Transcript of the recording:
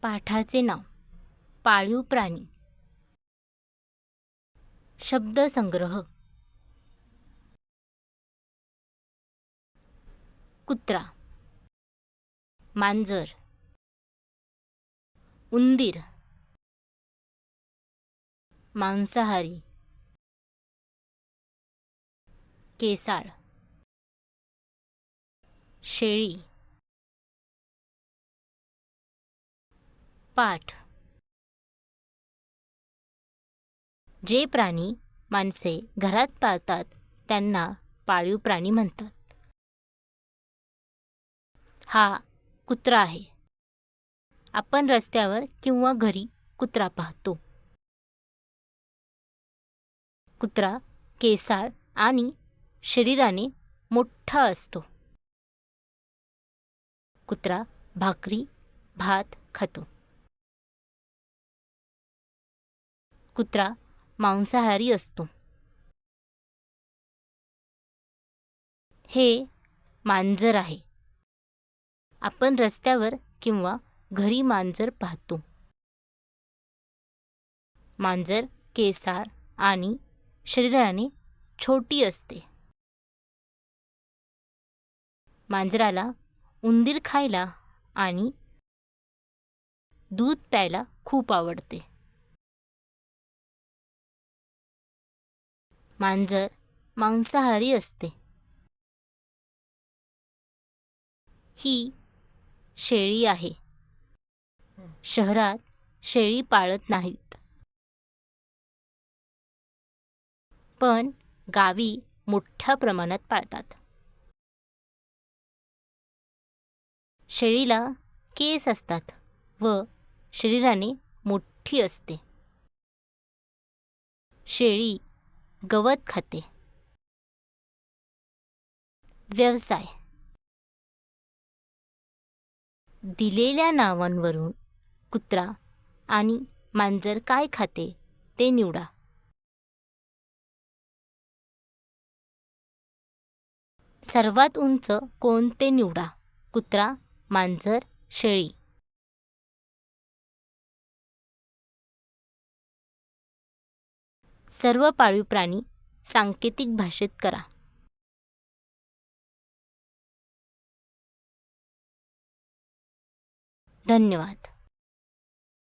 पाठाचे नाव पाळीव प्राणी. शब्दसंग्रह. कुत्रा, मांजर, उंदीर, मांसाहारी, केसाळ, शेळी, पाठ. जे प्राणी माणसे घरात पाळतात त्यांना पाळीव प्राणी म्हणतात. हा कुत्रा आहे. आपण रस्त्यावर किंवा घरी कुत्रा पाहतो. कुत्रा केसाळ आणि शरीराने मोठा असतो. कुत्रा भाकरी, भात खातो. कुत्रा मांसाहारी असतो. हे मांजर आहे. आपण रस्त्यावर किंवा घरी मांजर पाहतो. मांजर केसाळ आणि शरीराने छोटी असते. मांजराला उंदीर खायला आणि दूध प्यायला खूप आवडते. मांजर मांसाहारी असते. ही शेळी आहे. शहरात शेळी पाळत नाहीत, पण गावी मोठ्या प्रमाणात पाळतात. शेळीला केस असतात व शरीराने मोठी असते. शेळी गवत खाते. व्यवसाय. दिलेल्या नावांवरून कुत्रा आणि मांजर काय खाते ते निवडा. सर्वात उंच कोण ते निवडा. कुत्रा, मांजर, शेळी. सर्व पाळीव प्राणी सांकेतिक भाषेत करा. धन्यवाद.